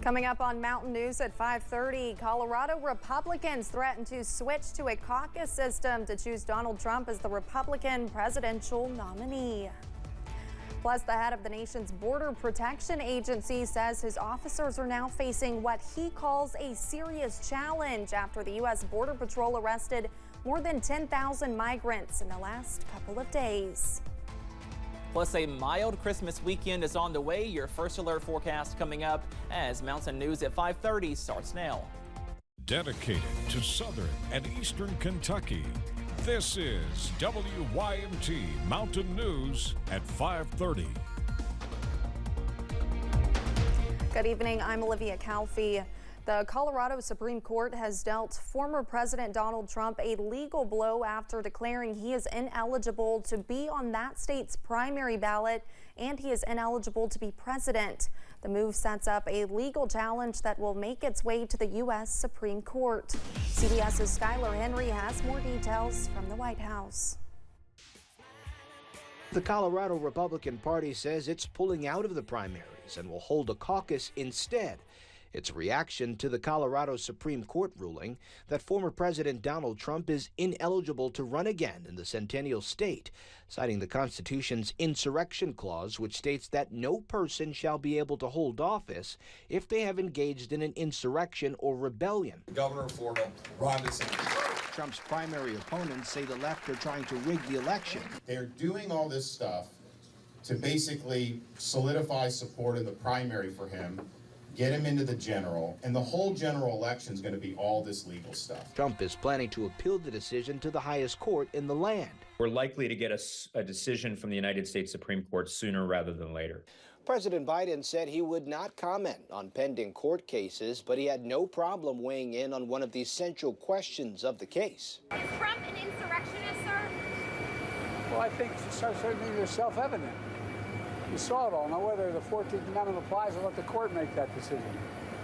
Coming up on Mountain News at 5:30, Colorado Republicans threaten to switch to a caucus system to choose Donald Trump as the Republican presidential nominee. Plus, the head of the nation's Border Protection Agency says his officers are now facing what he calls a serious challenge after the U.S. Border Patrol arrested more than 10,000 migrants in the last couple of days. Plus, a mild Christmas weekend is on the way. Your first alert forecast coming up as Mountain News at 5:30 starts now. Dedicated to Southern and Eastern Kentucky, this is WYMT Mountain News at 5:30. Good evening, I'm Olivia Calfee. The Colorado Supreme Court has dealt former President Donald Trump a legal blow after declaring he is ineligible to be on that state's primary ballot and he is ineligible to be president. The move sets up a legal challenge that will make its way to the U.S. Supreme Court. CBS's Skylar Henry has more details from the White House. The Colorado Republican Party says it's pulling out of the primaries and will hold a caucus instead. It's a reaction to the Colorado Supreme Court ruling that former President Donald Trump is ineligible to run again in the Centennial State, citing the Constitution's insurrection clause, which states that no person shall be able to hold office if they have engaged in an insurrection or rebellion. Governor of Florida, Ron DeSantis. Trump's primary opponents say the left are trying to rig the election. They're doing all this stuff to basically solidify support in the primary for him, get him into the general, and the whole general election is going to be all this legal stuff. Trump is planning to appeal the decision to the highest court in the land. We're likely to get a decision from the United States Supreme Court sooner rather than later. President Biden said he would not comment on pending court cases, but he had no problem weighing in on one of the essential questions of the case. Is Trump an insurrectionist, sir? Well, I think certainly it's self-evident. You saw it all. Now, whether the 14th Amendment applies, I'll let the court make that decision.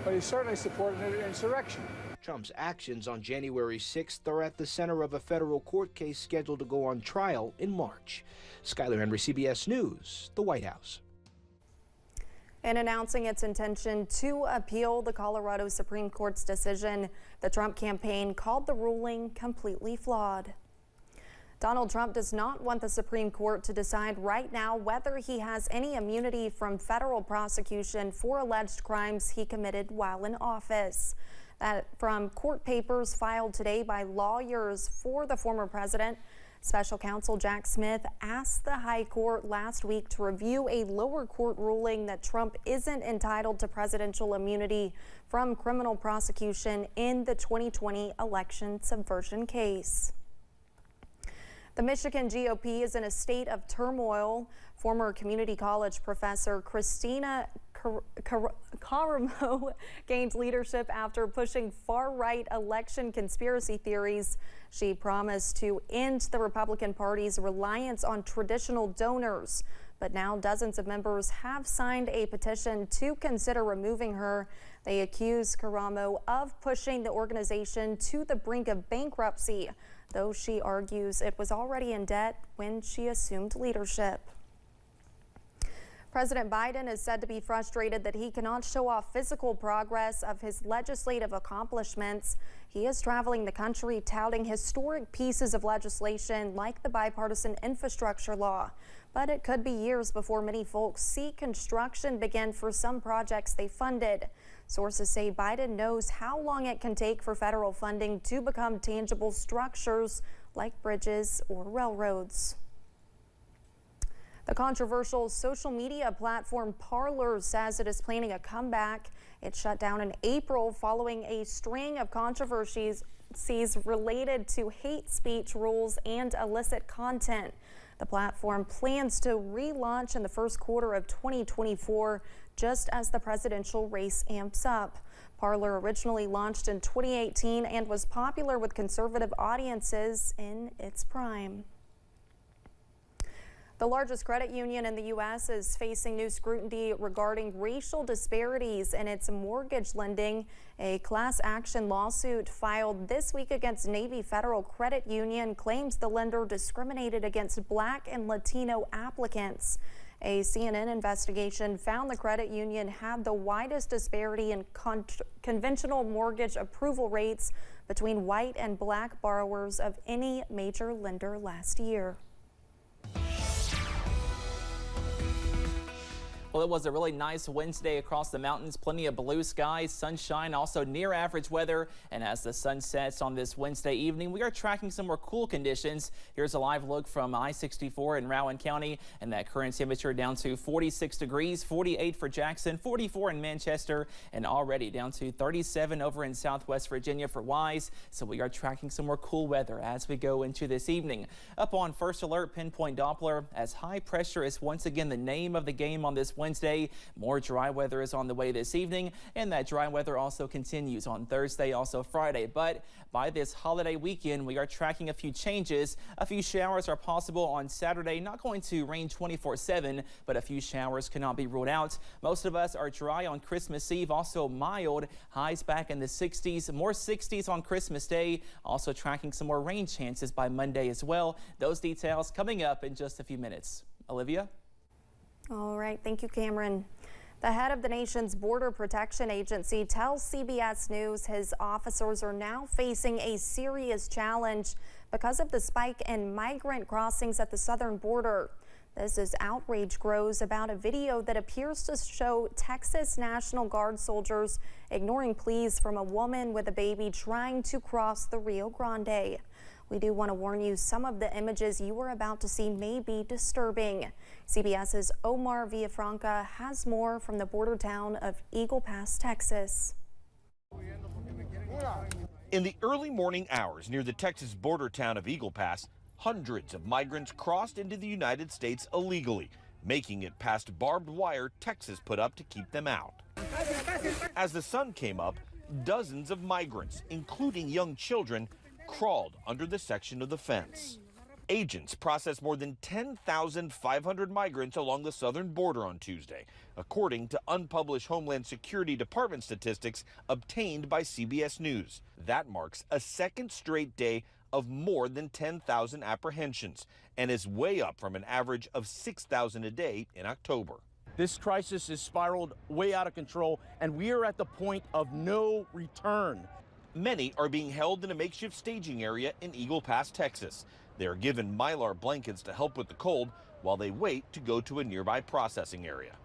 But he certainly supported an insurrection. Trump's actions on January 6th are at the center of a federal court case scheduled to go on trial in March. Skylar Henry, CBS News, the White House. In announcing its intention to appeal the Colorado Supreme Court's decision, the Trump campaign called the ruling completely flawed. Donald Trump does not want the Supreme Court to decide right now whether he has any immunity from federal prosecution for alleged crimes he committed while in office. That from court papers filed today by lawyers for the former president. Special counsel Jack Smith asked the High Court last week to review a lower court ruling that Trump isn't entitled to presidential immunity from criminal prosecution in the 2020 election subversion case. The Michigan GOP is in a state of turmoil. Former community college professor Christina Caramo gained leadership after pushing far-right election conspiracy theories. She promised to end the Republican Party's reliance on traditional donors. But now dozens of members have signed a petition to consider removing her. They accuse Caramo of pushing the organization to the brink of bankruptcy, though she argues it was already in debt when she assumed leadership. President Biden is said to be frustrated that he cannot show off physical progress of his legislative accomplishments. He is traveling the country touting historic pieces of legislation like the bipartisan infrastructure law. But it could be years before many folks see construction begin for some projects they funded. Sources say Biden knows how long it can take for federal funding to become tangible structures like bridges or railroads. The controversial social media platform Parlor says it is planning a comeback. It shut down in April following a string of controversies related to hate speech rules and illicit content. The platform plans to relaunch in the first quarter of 2024, just as the presidential race amps up. Parlor originally launched in 2018 and was popular with conservative audiences in its prime. The largest credit union in the U.S. is facing new scrutiny regarding racial disparities in its mortgage lending. A class action lawsuit filed this week against Navy Federal Credit Union claims the lender discriminated against Black and Latino applicants. A CNN investigation found the credit union had the widest disparity in conventional mortgage approval rates between white and black borrowers of any major lender last year. Well, it was a really nice Wednesday across the mountains. Plenty of blue skies, sunshine, also near average weather. And as the sun sets on this Wednesday evening, we are tracking some more cool conditions. Here's a live look from I-64 in Rowan County, and that current temperature down to 46 degrees, 48 for Jackson, 44 in Manchester, and already down to 37 over in Southwest Virginia for Wise. So we are tracking some more cool weather as we go into this evening. Up on first alert, pinpoint Doppler, as high pressure is once again the name of the game on this Wednesday. More dry weather is on the way this evening, and that dry weather also continues on Thursday, also Friday. But by this holiday weekend, we are tracking a few changes. A few showers are possible on Saturday. Not going to rain 24/7, but a few showers cannot be ruled out. Most of us are dry on Christmas Eve, also mild. Highs back in the 60s, more 60s on Christmas Day. Also tracking some more rain chances by Monday as well. Those details coming up in just a few minutes. Olivia? All right, thank you, Cameron. The head of the nation's Border Protection Agency tells CBS News his officers are now facing a serious challenge because of the spike in migrant crossings at the southern border. This as outrage grows about a video that appears to show Texas National Guard soldiers ignoring pleas from a woman with a baby trying to cross the Rio Grande. We do want to warn you, some of the images you are about to see may be disturbing. CBS's Omar Villafranca has more from the border town of Eagle Pass, Texas. In the early morning hours near the Texas border town of Eagle Pass, hundreds of migrants crossed into the United States illegally, making it past barbed wire Texas put up to keep them out. As the sun came up, dozens of migrants, including young children, crawled under the section of the fence. Agents processed more than 10,500 migrants along the southern border on Tuesday, according to unpublished Homeland Security Department statistics obtained by CBS News. That marks a second straight day of more than 10,000 apprehensions and is way up from an average of 6,000 a day in October. This crisis has spiraled way out of control, and we are at the point of no return. Many are being held in a makeshift staging area in Eagle Pass, Texas. They are given Mylar blankets to help with the cold while they wait to go to a nearby processing area.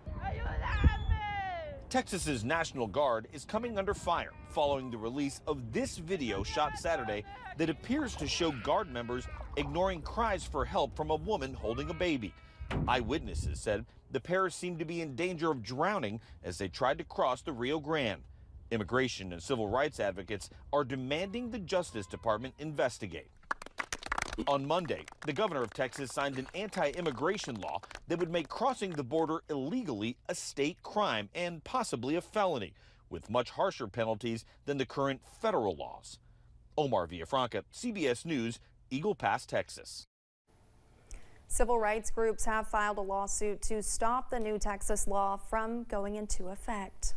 Texas's National Guard is coming under fire following the release of this video shot Saturday that appears to show Guard members ignoring cries for help from a woman holding a baby. Eyewitnesses said the pair seemed to be in danger of drowning as they tried to cross the Rio Grande. Immigration and civil rights advocates are demanding the Justice Department investigate. On Monday, the governor of Texas signed an anti-immigration law that would make crossing the border illegally a state crime and possibly a felony, with much harsher penalties than the current federal laws. Omar Villafranca, CBS News, Eagle Pass, Texas. Civil rights groups have filed a lawsuit to stop the new Texas law from going into effect.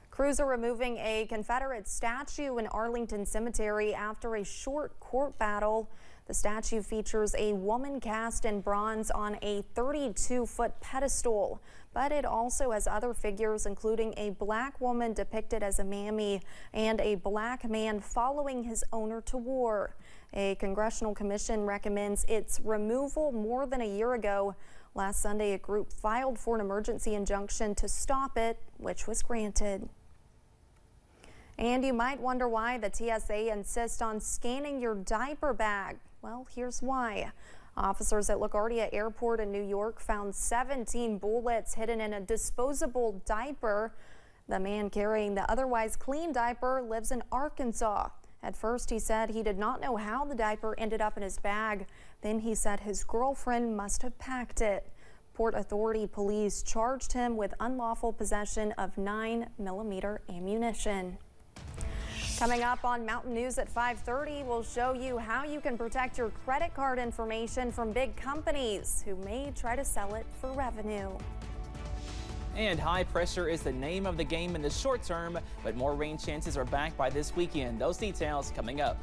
Crews are removing a Confederate statue in Arlington Cemetery after a short court battle. The statue features a woman cast in bronze on a 32-foot pedestal, but it also has other figures, including a black woman depicted as a mammy and a black man following his owner to war. A congressional commission recommends its removal more than a year ago. Last Sunday, a group filed for an emergency injunction to stop it, which was granted. And you might wonder why the TSA insists on scanning your diaper bag. Well, here's why. Officers at LaGuardia Airport in New York found 17 bullets hidden in a disposable diaper. The man carrying the otherwise clean diaper lives in Arkansas. At first, he said he did not know how the diaper ended up in his bag. Then he said his girlfriend must have packed it. Port Authority police charged him with unlawful possession of 9mm ammunition. Coming up on Mountain News at 5:30, we'll show you how you can protect your credit card information from big companies who may try to sell it for revenue. And high pressure is the name of the game in the short term, but more rain chances are back by this weekend. Those details coming up.